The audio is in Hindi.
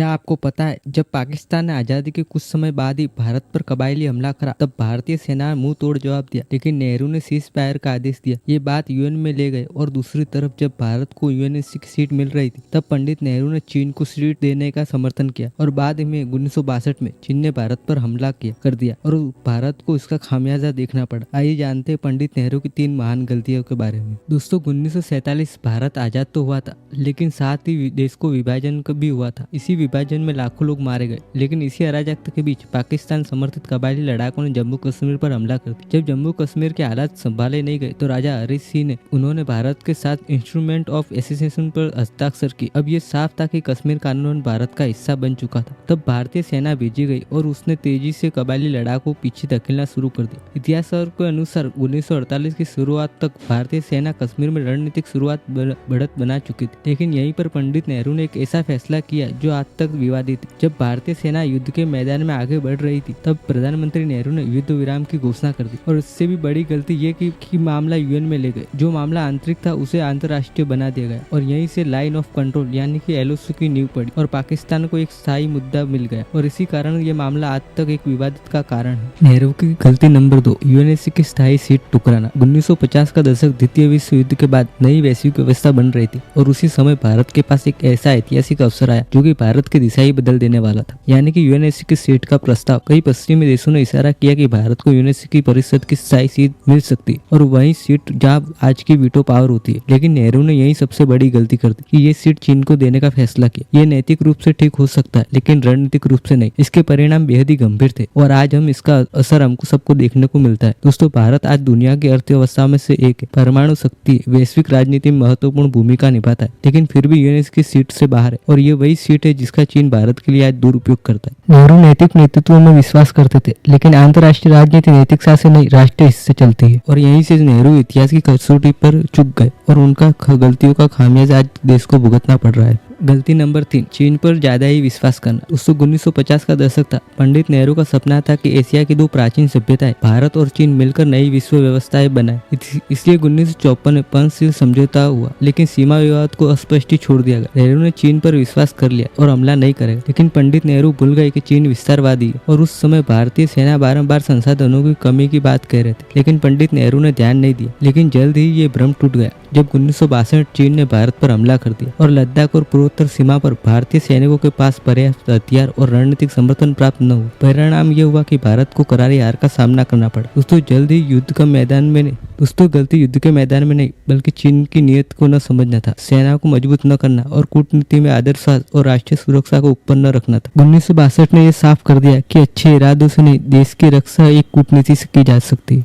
क्या आपको पता है जब पाकिस्तान ने आज़ादी के कुछ समय बाद ही भारत पर कबायली हमला करा तब भारतीय सेना ने मुंह तोड़ जवाब दिया, लेकिन नेहरू ने सीज फायर का आदेश दिया। ये बात यूएन में ले गए और दूसरी तरफ जब भारत को यूएनएससी की सीट मिल रही थी तब पंडित नेहरू ने चीन को सीट देने का समर्थन किया और बाद में 1962 में चीन ने भारत पर हमला कर दिया और भारत को इसका खामियाजा देखना पड़ा। आइए जानते हैं पंडित नेहरू की 3 महान गलतियों के बारे में। दोस्तों, 1947 भारत आजाद तो हुआ था, लेकिन साथ ही देश को विभाजन भी हुआ था। इसी विभाजन में लाखों लोग मारे गए, लेकिन इसी अराजकता के बीच पाकिस्तान समर्थित कबायली लड़ाकों ने जम्मू कश्मीर पर हमला कर दिया। जब जम्मू कश्मीर के हालात संभाले नहीं गए तो राजा हरी सिंह ने उन्होंने भारत के साथ इंस्ट्रूमेंट ऑफ एसोसिएशन पर हस्ताक्षर की। अब ये साफ था कि कश्मीर कानून भारत का हिस्सा बन चुका था। तब भारतीय सेना भेजी गई और उसने तेजी से कबायली लड़ाकों को पीछे धकेलना शुरू कर दिया। इतिहासकारों के अनुसार 1948 की शुरुआत तक भारतीय सेना कश्मीर में रणनीतिक शुरुआत बढ़त बना चुकी थी, लेकिन यहीं पर पंडित नेहरू ने एक ऐसा फैसला किया जो आज तक विवादित है। जब भारतीय सेना युद्ध के मैदान में आगे बढ़ रही थी तब प्रधानमंत्री नेहरू ने युद्ध विराम की घोषणा कर दी और इससे भी बड़ी गलती ये कि मामला यूएन में ले गए। जो मामला आंतरिक था उसे अंतर्राष्ट्रीय बना दिया गया और यहीं से लाइन ऑफ कंट्रोल यानी कि एलओसी की नींव पड़ी और पाकिस्तान को एक स्थायी मुद्दा मिल गया और इसी कारण ये मामला आज तक एक विवादित का कारण है। नेहरू की गलती नंबर 2, यूएनएससी की स्थायी सीट टुकराना। 1950 का दशक द्वितीय विश्व युद्ध के बाद नई वैश्विक व्यवस्था बन रही थी और उसी समय भारत के पास एक ऐसा ऐतिहासिक अवसर आया जो कि भारत की दिशा ही बदल देने वाला था, यानी कि यूएनएससी की सीट का प्रस्ताव। कई पश्चिमी देशों ने इशारा किया कि भारत को यूएनएससी की परिषद की स्थायी सीट मिल सकती है और वही सीट जहां आज की वीटो पावर होती है, लेकिन नेहरू ने यही सबसे बड़ी गलती कर दी कि ये सीट चीन को देने का फैसला किया। ये नैतिक रूप से ठीक हो सकता है, लेकिन रणनीतिक रूप से नहीं। इसके परिणाम बेहद ही गंभीर थे और आज हम इसका असर हमको सबको देखने को मिलता है। दोस्तों, भारत आज दुनिया की अर्थव्यवस्था में से एक है, परमाणु शक्ति वैश्विक राजनीति में महत्वपूर्ण भूमिका निभाता है, लेकिन फिर भी यूएनएससी की सीट से बाहर है और ये वही सीट है जिसका चीन भारत के लिए आज दुरुपयोग करता है। नेहरू नैतिक नेतृत्व में विश्वास करते थे, लेकिन अंतर्राष्ट्रीय राजनीति नैतिकता से नहीं राष्ट्रीय हित से चलती है और यहीं से नेहरू इतिहास की कसौटी पर चूक गए और उनका गलतियों का खामियाजा आज देश को भुगतना पड़ रहा है। गलती नंबर 3, चीन पर ज्यादा ही विश्वास करना। 1950 का दशक था। पंडित नेहरू का सपना था कि एशिया की 2 प्राचीन सभ्यताएं भारत और चीन मिलकर नई विश्व व्यवस्थाएं बनाए। इसलिए 1954 में पंचशील समझौता हुआ, लेकिन सीमा विवाद को अस्पष्ट ही छोड़ दिया गया। नेहरू ने चीन पर विश्वास कर लिया और हमला नहीं करेगा, लेकिन पंडित नेहरू भूल गए कि चीन विस्तारवादी है और उस समय भारतीय सेना बारंबार संसाधनों की कमी की बात कह रहे थे, लेकिन पंडित नेहरू ने ध्यान नहीं दिया। लेकिन जल्द ही ये भ्रम टूट गया जब 1962 चीन ने भारत पर हमला कर दिया और लद्दाख और पूर्वोत्तर सीमा पर भारतीय सैनिकों के पास पर्याप्त हथियार और रणनीतिक समर्थन प्राप्त न हुआ। परिणाम ये हुआ कि भारत को करारी हार का सामना करना पड़ा। दोस्तों, जल्द ही युद्ध के मैदान में नहीं गलती युद्ध के मैदान में नहीं बल्कि चीन की नीयत को न समझना था, सेना को मजबूत न करना और कूटनीति में आदर्शवाद और राष्ट्रीय सुरक्षा को ऊपर न रखना था। 1962 ने यह साफ कर दिया कि अच्छे इरादों से नहीं, देश की रक्षा एक कूटनीति से की जा सकती है।